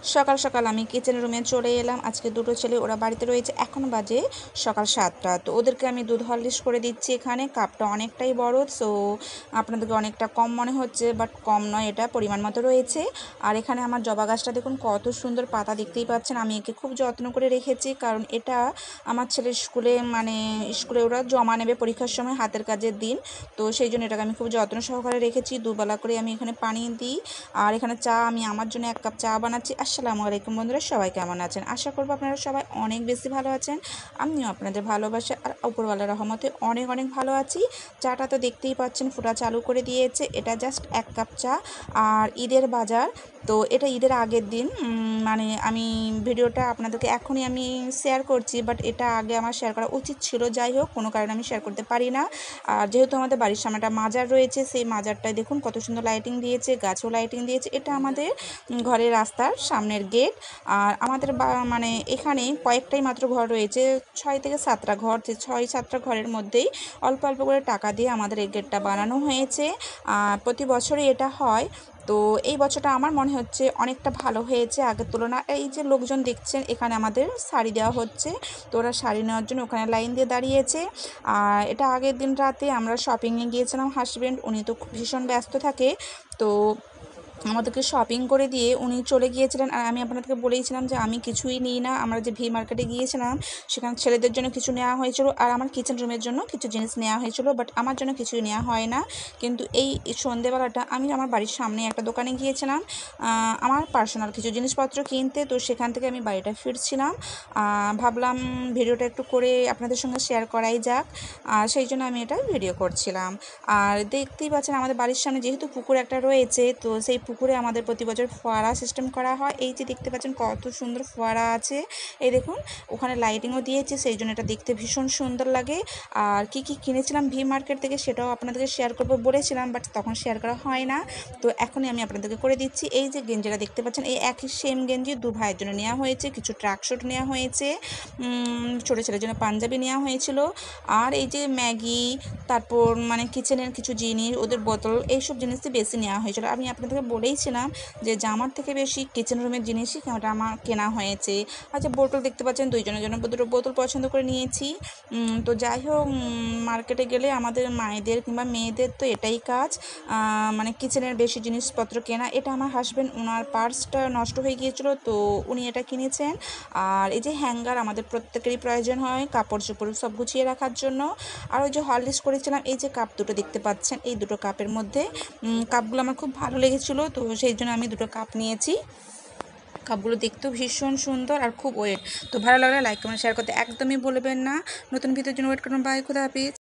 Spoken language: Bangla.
সকাল সকাল আমি কিচেন রুমে চলে এলাম। আজকে দুটো ছেলে ওরা বাড়িতে রয়েছে, এখন বাজে সকাল 7টা। তো ওদেরকে আমি দুধ হরলিক্স করে দিচ্ছি। এখানে কাপটা অনেকটাই বড়, সো আপনাদেরকে অনেকটা কম মনে হচ্ছে, বাট কম নয়, এটা পরিমাণ মতো রয়েছে। আর এখানে আমার জবা গাছটা দেখুন কত সুন্দর পাতা, দেখতেই পাচ্ছেন। আমি একে খুব যত্ন করে রেখেছি, কারণ এটা আমার ছেলের স্কুলে ওরা জমা নেবে পরীক্ষার সময়, হাতের কাজের দিন। তো সেই জন্য এটাকে আমি খুব যত্ন সহকারে রেখেছি। দুবেলা করে আমি এখানে পানি দিই। আর এখানে আমি আমার জন্য 1 কাপ চা বানাচ্ছি। আসসালামু আলাইকুম বন্ধুরা, সবাই কেমন আছেন? আশা করব আপনারা সবাই অনেক বেশি ভালো আছেন। আমিও আপনাদের ভালোবাসা আর উপরওয়ালার রহমতে অনেক অনেক ভালো আছি। চাটা তো দেখতেই পাচ্ছেন ফুটা চালু করে দিয়েছে। এটা জাস্ট 1 কাপ চা। আর ঈদের বাজার, তো এটা ঈদের আগের দিন, মানে আমি ভিডিওটা আপনাদেরকে এখনই আমি শেয়ার করছি, বাট এটা আগে আমার শেয়ার করা উচিত ছিল। যাই হোক, কোনো কারণে আমি শেয়ার করতে পারি না। আর যেহেতু আমাদের বাড়ির সামনে একটা মাজার রয়েছে, সেই মাজারটায় দেখুন কত সুন্দর লাইটিং দিয়েছে, গাছও লাইটিং দিয়েছে। এটা আমাদের ঘরের রাস্তার সামনের গেট। আর আমাদের মানে এখানে কয়েকটাই মাত্র ঘর রয়েছে, 6 থেকে 7টা ঘর। 6-7টা ঘরের মধ্যেই অল্প অল্প করে টাকা দিয়ে আমাদের এই গেটটা বানানো হয়েছে। প্রতি বছরই এটা হয়। তো এই বছরটা আমার মনে হচ্ছে অনেকটা ভালো হয়েছে আগের তুলনায়। এই যে লোকজন দেখছেন, এখানে আমাদের শাড়ি দেওয়া হচ্ছে, তো ওরা শাড়ি নেওয়ার জন্য ওখানে লাইন দিয়ে দাঁড়িয়েছে। আর এটা আগের দিন রাতে আমরা শপিংয়ে গিয়েছিলাম। হাজব্যান্ড উনি তো ভীষণ ব্যস্ত থাকে, তো আমাদেরকে শপিং করে দিয়ে উনি চলে গিয়েছিলেন। আর আমি আপনাদেরকে বলেইছিলাম যে আমি কিছুই নিই না। আমরা যে ভি মার্কেটে গিয়েছিলাম, সেখানে ছেলেদের জন্য কিছু নেওয়া হয়েছিল আর আমার কিচেন রুমের জন্য কিছু জিনিস নেওয়া হয়েছিল, বাট আমার জন্য কিছুই নেওয়া হয় না। কিন্তু এই সন্ধেবেলাটা আমি আমার বাড়ির সামনে একটা দোকানে গিয়েছিলাম আমার পার্সোনাল কিছু জিনিসপত্র কিনতে। তো সেখান থেকে আমি বাড়িটা ফিরছিলাম, ভাবলাম ভিডিওটা একটু করে আপনাদের সঙ্গে শেয়ার করাই যাক। সেই জন্য আমি এটা ভিডিও করছিলাম। আর দেখতেই পাচ্ছেন আমাদের বাড়ির সামনে যেহেতু পুকুর একটা রয়েছে, তো সেই পুকুরে আমাদের প্রতি বছর ফোয়ারা সিস্টেম করা হয়। এই যে দেখতে পাচ্ছেন কত সুন্দর ফোয়ারা আছে, এই দেখুন ওখানে লাইটিংও দিয়েছে, সেই জন্য এটা দেখতে ভীষণ সুন্দর লাগে। আর কি কি কিনেছিলাম ভি মার্কেট থেকে সেটাও আপনাদেরকে শেয়ার করবো বলেছিলাম, বাট তখন শেয়ার করা হয় না। তো এখনই আমি আপনাদেরকে করে দিচ্ছি। এই যে গেঞ্জিটা দেখতে পাচ্ছেন, এই একই সেম গেঞ্জি দু ভাইয়ের জন্য নেওয়া হয়েছে, কিছু ট্রাক স্যুট নেওয়া হয়েছে, ছোটো ছেলের জন্য পাঞ্জাবি নেওয়া হয়েছিল। আর এই যে ম্যাগি, তারপর মানে কিচেনের কিছু জিনিস, ওদের বোতল, এইসব জিনিসই বেশি নেওয়া হয়েছিল। আমি আপনাদেরকে বলেইছিলাম যে জামার থেকে বেশি কিচেন রুমের জিনিসই ওটা আমার কেনা হয়েছে। আচ্ছা, বোতল দেখতে পাচ্ছেন, দুইজনের জন্য দুটো বোতল পছন্দ করে নিয়েছি। তো যাই হোক, মার্কেটে গেলে আমাদের মায়েদের কিংবা মেয়েদের তো এটাই কাজ, মানে কিচেনের বেশি জিনিসপত্র কেনা। এটা আমার হাজব্যান্ড, ওনার পার্সটা নষ্ট হয়ে গিয়েছিলো, তো উনি এটা কিনেছেন। আর এই যে হ্যাঙ্গার আমাদের প্রত্যেকেরই প্রয়োজন হয় কাপড় চোপড় সব গুছিয়ে রাখার জন্য। আর ওই যে হরলিক্স করেছিলাম, এই যে কাপ দুটো দেখতে পাচ্ছেন, এই দুটো কাপের মধ্যে কাপগুলো আমার খুব ভালো লেগেছিলো, তো সেই জন্য আমি দুটো কাপ নিয়েছি। কাপগুলো দেখতেও ভীষণ সুন্দর আর খুব ওয়েট। তো ভালো লাগলে লাইক কমেন্ট শেয়ার করতে একদমই ভুলবেন না। নতুন ভিডিওর জন্য ওয়েট করুন। বাই, খুদা হাফিজ।